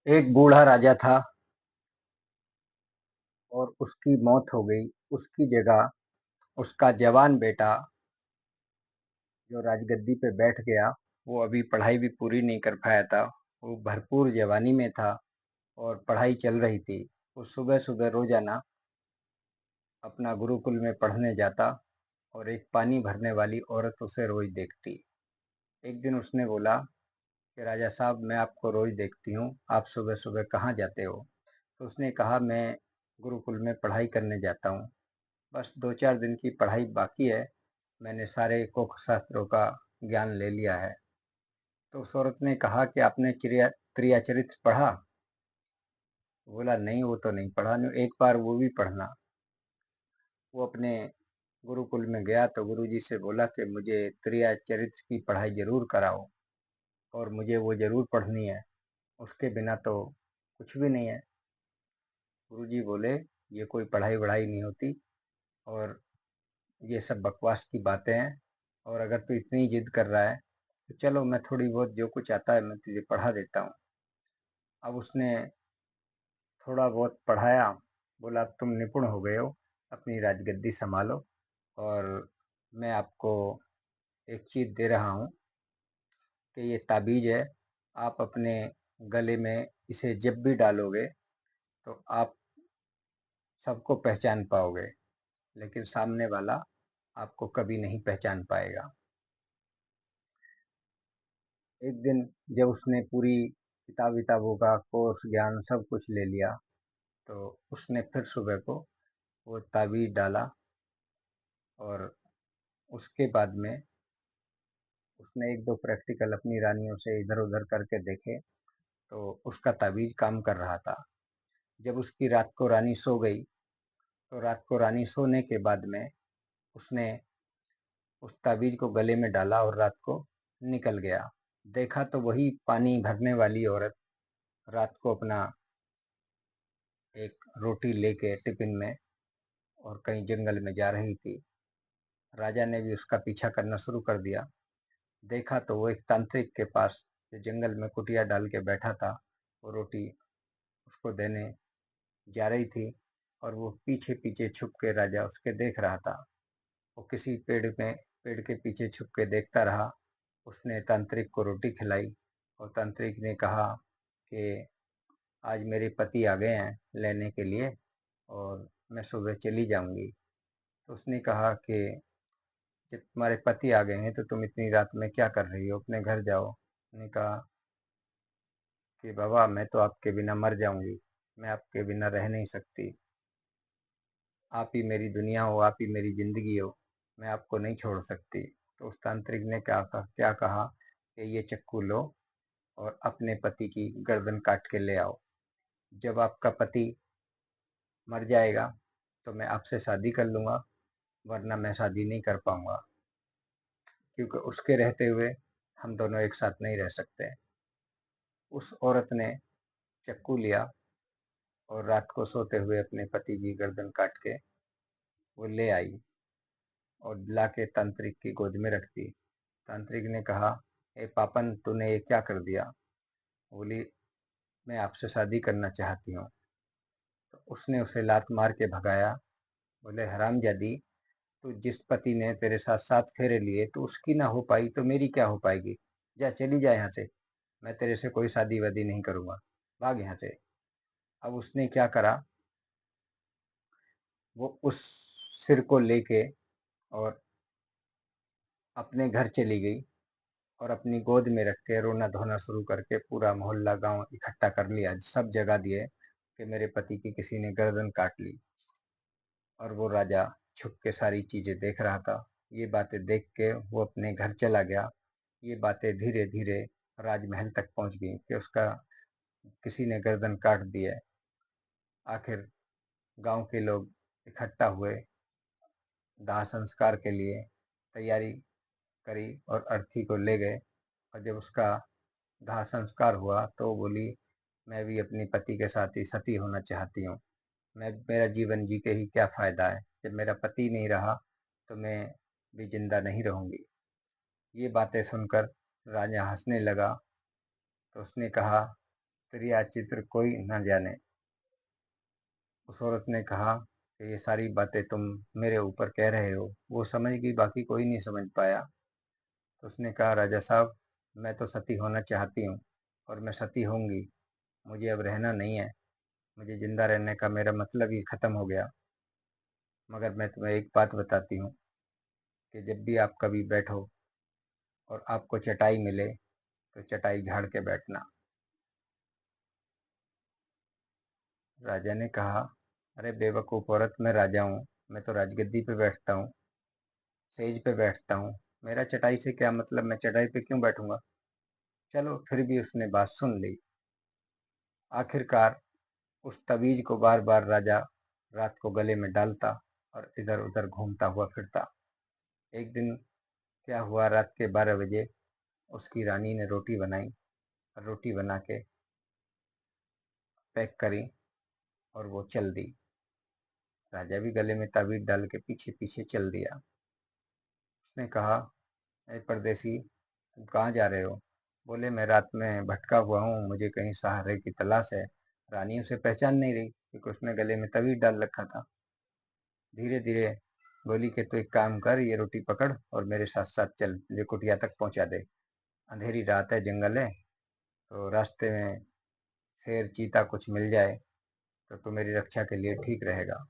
एक बूढ़ा राजा था और उसकी मौत हो गई। उसकी जगह उसका जवान बेटा जो राजगद्दी पे बैठ गया, वो अभी पढ़ाई भी पूरी नहीं कर पाया था। वो भरपूर जवानी में था और पढ़ाई चल रही थी। वो सुबह-सुबह रोजाना अपना गुरुकुल में पढ़ने जाता और एक पानी भरने वाली औरत उसे रोज देखती। एक दिन उसने बोला कि राजा साहब, मैं आपको रोज देखती हूँ, आप सुबह-सुबह कहाँ जाते हो? तो उसने कहा, मैं गुरुकुल में पढ़ाई करने जाता हूँ। बस 2-4 दिन की पढ़ाई बाकी है, मैंने सारे कोख शास्त्रों का ज्ञान ले लिया है। तो उस औरत ने कहा कि आपने त्रिया चरित्र पढ़ा? बोला, नहीं, वो तो नहीं पढ़ा। एक बार वो भी पढ़ना। वो अपने गुरुकुल में गया तो गुरुजी से बोला कि मुझे त्रिया चरित्र की पढ़ाई जरूर कराओ और मुझे वो जरूर पढ़नी है, उसके बिना तो कुछ भी नहीं है। गुरुजी बोले, ये कोई पढ़ाई वढ़ाई नहीं होती और ये सब बकवास की बातें हैं, और अगर तू इतनी जिद कर रहा है तो चलो, मैं थोड़ी बहुत जो कुछ आता है मैं तुझे पढ़ा देता हूँ। अब उसने थोड़ा बहुत पढ़ाया। बोला, अब तुम निपुण हो गए हो, अपनी राजगद्दी संभालो और मैं आपको एक चीज दे रहा हूँ कि ये ताबीज है। आप अपने गले में इसे जब भी डालोगे तो आप सबको पहचान पाओगे, लेकिन सामने वाला आपको कभी नहीं पहचान पाएगा। एक दिन जब उसने पूरी किताब विताबों का कोर्स ज्ञान सब कुछ ले लिया, तो उसने फिर सुबह को वो ताबीज डाला और उसके बाद में उसने एक दो प्रैक्टिकल अपनी रानियों से इधर उधर करके देखे, तो उसका ताबीज काम कर रहा था। जब उसकी रात को रानी सो गई, तो रात को रानी सोने के बाद में उसने उस ताबीज को गले में डाला और रात को निकल गया। देखा तो वही पानी भरने वाली औरत रात को अपना एक रोटी लेके टिफिन में और कहीं जंगल में जा रही थी। राजा ने भी उसका पीछा करना शुरू कर दिया। देखा तो वो एक तांत्रिक के पास, जो जंगल में कुटिया डाल के बैठा था, वो रोटी उसको देने जा रही थी और वो पीछे पीछे छुप के राजा उसके देख रहा था। वो किसी पेड़ के पीछे छुप के देखता रहा। उसने तांत्रिक को रोटी खिलाई और तांत्रिक ने कहा कि आज मेरे पति आ गए हैं लेने के लिए और मैं सुबह चली जाऊंगी। तो उसने कहा कि जब तुम्हारे पति आ गए हैं तो तुम इतनी रात में क्या कर रही हो, अपने घर जाओ। उसने कहा कि बाबा, मैं तो आपके बिना मर जाऊंगी, मैं आपके बिना रह नहीं सकती। आप ही मेरी दुनिया हो, आप ही मेरी जिंदगी हो, मैं आपको नहीं छोड़ सकती। तो उस तांत्रिक ने क्या कहा कि ये चक्कू लो और अपने पति की गर्दन काट के ले आओ। जब आपका पति मर जाएगा तो मैं आपसे शादी कर लूंगा, वरना मैं शादी नहीं कर पाऊंगा, क्योंकि उसके रहते हुए हम दोनों एक साथ नहीं रह सकते। उस औरत ने चक्कू लिया और रात को सोते हुए अपने पति की गर्दन काट के वो ले आई और ला के तांत्रिक की गोद में रख दी। तांत्रिक ने कहा, ए पापन, तूने ये क्या कर दिया? बोली, मैं आपसे शादी करना चाहती हूँ। तो उसने उसे लात मार के भगाया। बोले, हरामजादी, तो जिस पति ने तेरे साथ 7 फेरे लिए तो उसकी ना हो पाई तो मेरी क्या हो पाएगी? जा, चली जा यहाँ से, मैं तेरे से कोई शादी वादी नहीं करूंगा, भाग यहाँ से। अब उसने क्या करा, वो उस सिर को लेके और अपने घर चली गई और अपनी गोद में रख के रोना धोना शुरू करके पूरा मोहल्ला गांव इकट्ठा कर लिया, सब जगा दिए कि मेरे पति की किसी ने गर्दन काट ली। और वो राजा छुप के सारी चीजें देख रहा था। ये बातें देख के वो अपने घर चला गया। ये बातें धीरे धीरे राजमहल तक पहुंच गई कि उसका किसी ने गर्दन काट दी है। आखिर गांव के लोग इकट्ठा हुए, दाह संस्कार के लिए तैयारी करी और अर्थी को ले गए। और जब उसका दाह संस्कार हुआ तो बोली, मैं भी अपने पति के साथ ही सती होना चाहती हूँ। मैं मेरा जीवन जी के ही क्या फायदा है, जब मेरा पति नहीं रहा तो मैं भी जिंदा नहीं रहूंगी। ये बातें सुनकर राजा हंसने लगा। तो उसने कहा तेरी चित्र कोई न जाने। उस औरत ने कहा कि ये सारी बातें तुम मेरे ऊपर कह रहे हो। वो समझ गई, बाकी कोई नहीं समझ पाया। तो उसने कहा, राजा साहब, मैं तो सती होना चाहती हूँ और मैं सती होंगी। मुझे अब रहना नहीं है। मुझे जिंदा रहने का मेरा मतलब ही खत्म हो गया। मगर मैं तुम्हें एक बात बताती हूँ कि जब भी आप कभी बैठो और आपको चटाई मिले तो चटाई झाड़ के बैठना। राजा ने कहा, अरे बेवकूफ़ औरत, मैं राजा हूँ। मैं तो राजगद्दी पे बैठता हूँ, सेज पे बैठता हूँ। मेरा चटाई से क्या मतलब, मैं चटाई पे क्यों बैठूंगा। चलो, फिर भी उसने बात सुन ली। आखिरकार उस तवीज को बार बार राजा रात को गले में डालता और इधर उधर घूमता हुआ फिरता। एक दिन क्या हुआ, रात के 12 बजे उसकी रानी ने रोटी बनाई और रोटी बना के पैक करी और वो चल दी। राजा भी गले में ताबीज डाल के पीछे पीछे चल दिया। उसने कहा, ए परदेसी, तुम कहाँ जा रहे हो। बोले, मैं रात में भटका हुआ हूँ, मुझे कहीं सहारे की तलाश है। रानी उसे पहचान नहीं रही क्योंकि उसने गले में तवीज डाल रखा था। धीरे धीरे बोली कि तू एक काम कर, ये रोटी पकड़ और मेरे साथ साथ चल, मुझे कुटिया तक पहुंचा दे। अंधेरी रात है, जंगल है, तो रास्ते में शेर चीता कुछ मिल जाए तो तू मेरी रक्षा के लिए ठीक रहेगा।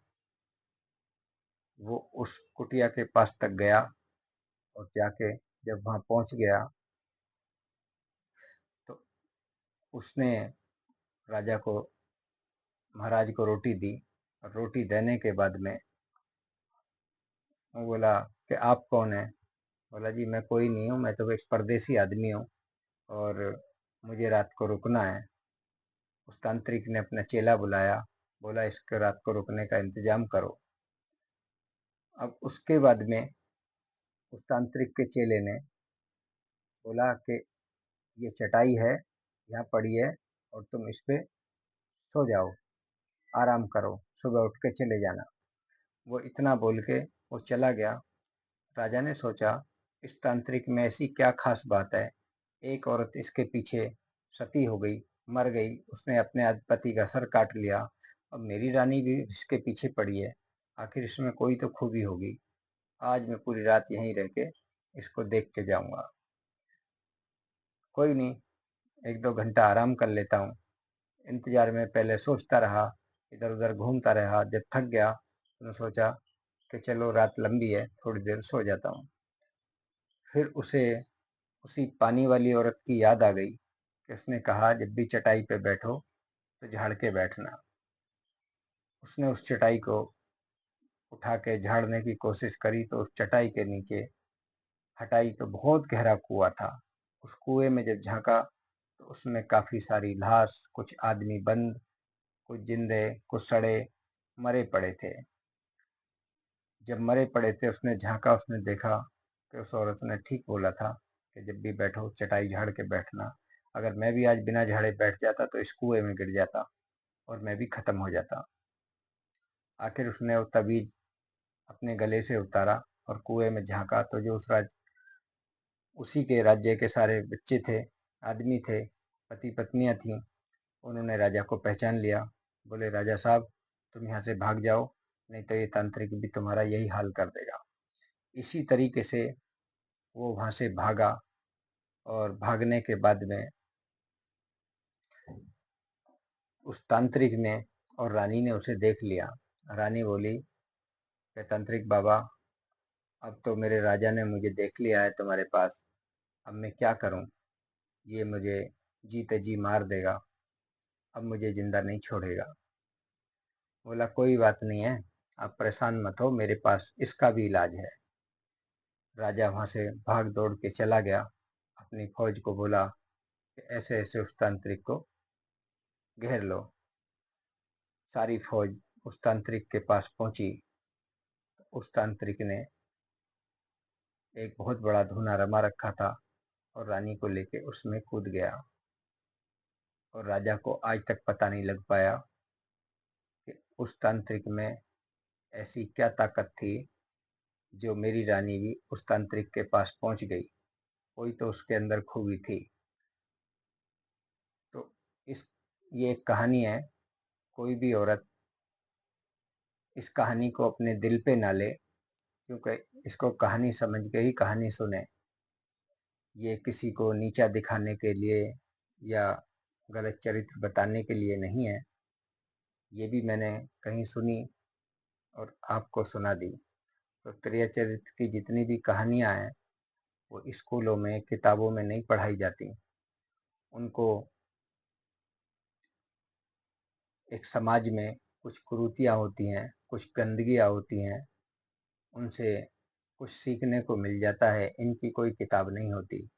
वो उस कुटिया के पास तक गया और जाके जब वहां पहुंच गया तो उसने राजा को, महाराज को रोटी दी। और रोटी देने के बाद में वो बोला कि आप कौन है। बोला, जी मैं कोई नहीं हूँ, मैं तो एक परदेसी आदमी हूँ और मुझे रात को रुकना है। उस तांत्रिक ने अपना चेला बुलाया, बोला इसके रात को रुकने का इंतजाम करो। अब उसके बाद में उस तांत्रिक के चेले ने बोला कि ये चटाई है, यहाँ पड़ी है और तुम इस पे सो जाओ, आराम करो, सुबह उठ के चले जाना। वो इतना बोल के वो चला गया। राजा ने सोचा, इस तांत्रिक में ऐसी क्या खास बात है। एक औरत इसके पीछे सती हो गई, मर गई, उसने अपने पति का सर काट लिया। अब मेरी रानी भी इसके पीछे पड़ी है, आखिर इसमें कोई तो खूबी होगी। आज मैं पूरी रात यहीं रह के इसको देख के जाऊंगा। कोई नहीं, एक दो घंटा आराम कर लेता हूँ। इंतजार में पहले सोचता रहा, इधर उधर घूमता रहा। जब थक गया तो सोचा कि चलो रात लंबी है, थोड़ी देर सो जाता हूँ। फिर उसे उसी पानी वाली औरत की याद आ गई कि उसने कहा, जब भी चटाई पे बैठो तो झाड़ के बैठना। उसने उस चटाई को उठा के झाड़ने की कोशिश करी तो उस चटाई के नीचे हटाई तो बहुत गहरा कुआं था। उस कुएं में जब झांका तो उसमें काफी सारी लाश, कुछ आदमी बंद, कुछ जिंदे, कुछ सड़े मरे पड़े थे। जब मरे पड़े थे उसने झांका, उसने देखा कि उस औरत ने ठीक बोला था कि जब भी बैठो चटाई झाड़ के बैठना। अगर मैं भी आज बिना झाड़े बैठ जाता तो इस कुएं में गिर जाता और मैं भी खत्म हो जाता। आखिर उसने वो तबीज अपने गले से उतारा और कुएं में झांका तो जो उसी के राज्य के सारे बच्चे थे, आदमी थे, पति पत्नियां थीं। उन्होंने राजा को पहचान लिया। बोले, राजा साहब, तुम यहाँ से भाग जाओ, नहीं तो ये तांत्रिक भी तुम्हारा यही हाल कर देगा। इसी तरीके से वो वहां से भागा और भागने के बाद में उस तांत्रिक ने और रानी ने उसे देख लिया। रानी बोली कि तांत्रिक बाबा, अब तो मेरे राजा ने मुझे देख लिया है तुम्हारे पास, अब मैं क्या करूं। ये मुझे जीते जी मार देगा, अब मुझे जिंदा नहीं छोड़ेगा। बोला, कोई बात नहीं है, आप परेशान मत हो, मेरे पास इसका भी इलाज है। राजा वहां से भाग दौड़ के चला गया, अपनी फौज को बोला कि ऐसे ऐसे उस तांत्रिक को घेर लो। सारी फौज उस तांत्रिक के पास पहुंची। उस तांत्रिक ने एक बहुत बड़ा धूना रमा रखा था और रानी को लेके उसमें कूद गया। और राजा को आज तक पता नहीं लग पाया कि उस तांत्रिक में ऐसी क्या ताकत थी जो मेरी रानी भी उस तांत्रिक के पास पहुंच गई। कोई तो उसके अंदर खूबी थी। तो इस ये एक कहानी है। कोई भी औरत इस कहानी को अपने दिल पे ना ले, क्योंकि इसको कहानी समझ के ही कहानी सुने। ये किसी को नीचा दिखाने के लिए या गलत चरित्र बताने के लिए नहीं है। ये भी मैंने कहीं सुनी और आपको सुना दी। तो त्रिया चरित्र की जितनी भी कहानियाँ हैं, वो स्कूलों में, किताबों में नहीं पढ़ाई जाती। उनको एक समाज में कुछ कुरीतियाँ होती हैं, कुछ गंदगियाँ होती हैं, उनसे कुछ सीखने को मिल जाता है। इनकी कोई किताब नहीं होती।